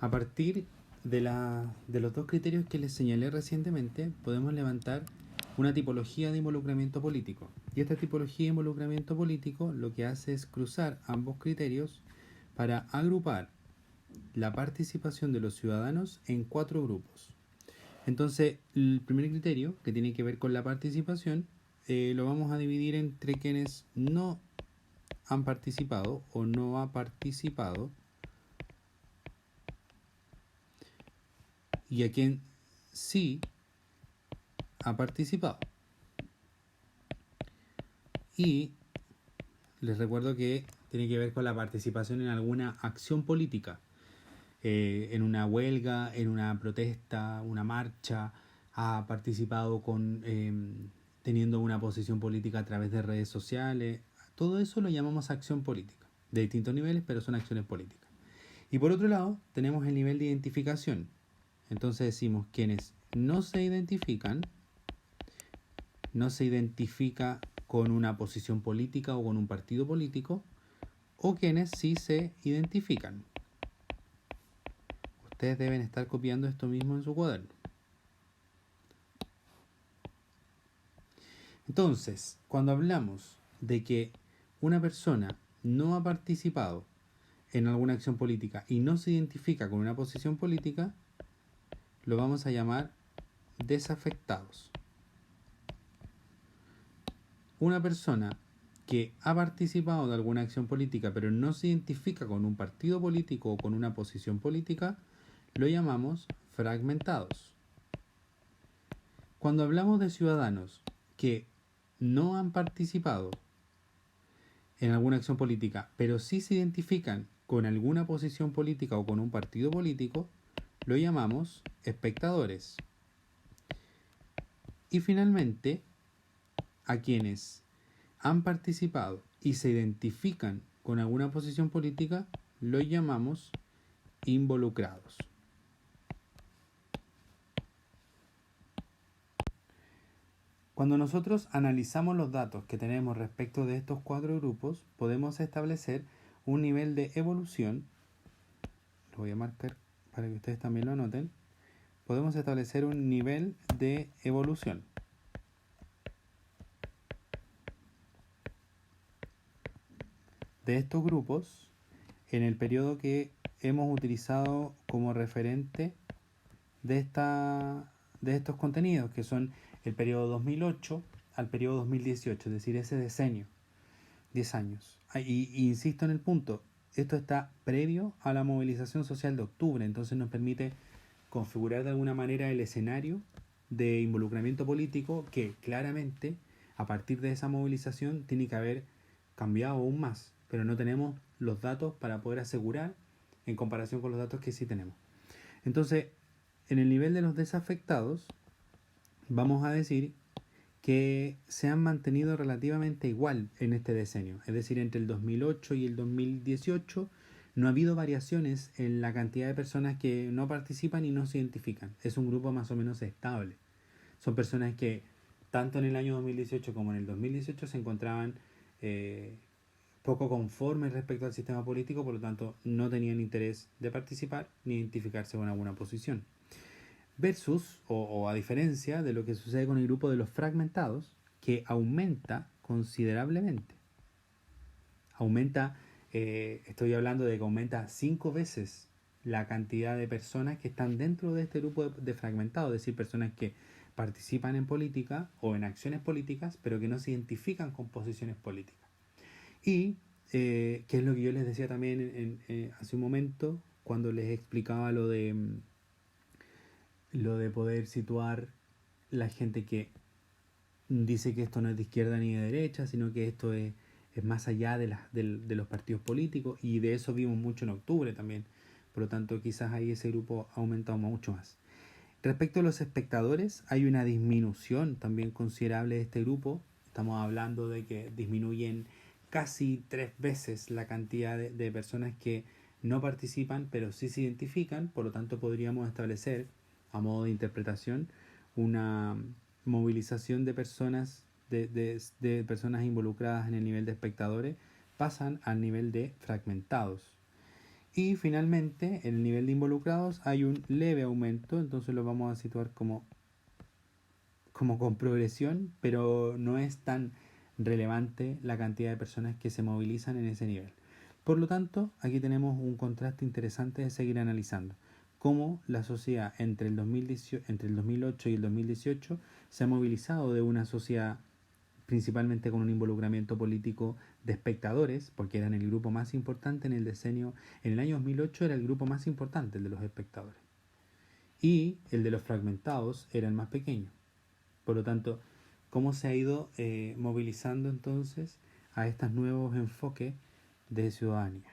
A partir de los dos criterios que les señalé recientemente, podemos levantar una tipología de involucramiento político. Y esta tipología de involucramiento político lo que hace es cruzar ambos criterios para agrupar la participación de los ciudadanos en 4 grupos. Entonces, el primer criterio, que tiene que ver con la participación, lo vamos a dividir entre quienes no han participado o no ha participado y a quien sí ha participado. Y les recuerdo que tiene que ver con la participación en alguna acción política, en una huelga, en una protesta, una marcha, ha participado teniendo una posición política a través de redes sociales. Todo eso lo llamamos acción política, de distintos niveles, pero son acciones políticas. Y por otro lado, tenemos el nivel de identificación. Entonces decimos quienes no se identifica con una posición política o con un partido político, o quienes sí se identifican. Ustedes deben estar copiando esto mismo en su cuaderno. Entonces, cuando hablamos de que una persona no ha participado en alguna acción política y no se identifica con una posición política, lo vamos a llamar desafectados. Una persona que ha participado de alguna acción política pero no se identifica con un partido político o con una posición política, lo llamamos fragmentados. Cuando hablamos de ciudadanos que no han participado en alguna acción política, pero sí se identifican con alguna posición política o con un partido político, lo llamamos espectadores. Y finalmente, a quienes han participado y se identifican con alguna posición política, lo llamamos involucrados. Cuando nosotros analizamos los datos que tenemos respecto de estos 4 grupos, podemos establecer un nivel de evolución. Lo voy a marcar para que ustedes también lo anoten. Podemos establecer un nivel de evolución. De estos grupos en el periodo que hemos utilizado como referente de estos contenidos, que son el periodo 2008 al periodo 2018, es decir, ese decenio, 10 años. Y insisto en el punto, esto está previo a la movilización social de octubre, entonces nos permite configurar de alguna manera el escenario de involucramiento político que claramente a partir de esa movilización tiene que haber cambiado aún más, pero no tenemos los datos para poder asegurar en comparación con los datos que sí tenemos. Entonces, en el nivel de los desafectados, vamos a decir que se han mantenido relativamente igual en este decenio. Es decir, entre el 2008 y el 2018 no ha habido variaciones en la cantidad de personas que no participan y no se identifican. Es un grupo más o menos estable. Son personas que tanto en el año 2018 como en el 2018 se encontraban poco conformes respecto al sistema político, por lo tanto no tenían interés de participar ni identificarse con alguna posición. Versus, o a diferencia de lo que sucede con el grupo de los fragmentados, que aumenta considerablemente. Estoy hablando de que aumenta 5 veces la cantidad de personas que están dentro de este grupo de fragmentados, es decir, personas que participan en política o en acciones políticas, pero que no se identifican con posiciones políticas. Y, que es lo que yo les decía también hace un momento, cuando les explicaba lo de poder situar la gente que dice que esto no es de izquierda ni de derecha, sino que esto es más allá de los partidos políticos, y de eso vimos mucho en octubre también. Por lo tanto, quizás ahí ese grupo ha aumentado mucho más. Respecto a los espectadores, hay una disminución también considerable de este grupo. Estamos hablando de que disminuyen casi 3 veces la cantidad de personas que no participan, pero sí se identifican. Por lo tanto, podríamos establecer, a modo de interpretación, una movilización de personas de involucradas en el nivel de espectadores pasan al nivel de fragmentados. Y finalmente, en el nivel de involucrados hay un leve aumento, entonces lo vamos a situar como con progresión, pero no es tan relevante la cantidad de personas que se movilizan en ese nivel. Por lo tanto, aquí tenemos un contraste interesante de seguir analizando cómo la sociedad entre el 2008 y el 2018 se ha movilizado de una sociedad principalmente con un involucramiento político de espectadores, porque eran el grupo más importante en el decenio, en el año 2008 era el grupo más importante, el de los espectadores, y el de los fragmentados era el más pequeño. Por lo tanto, cómo se ha ido movilizando entonces a estos nuevos enfoques de ciudadanía.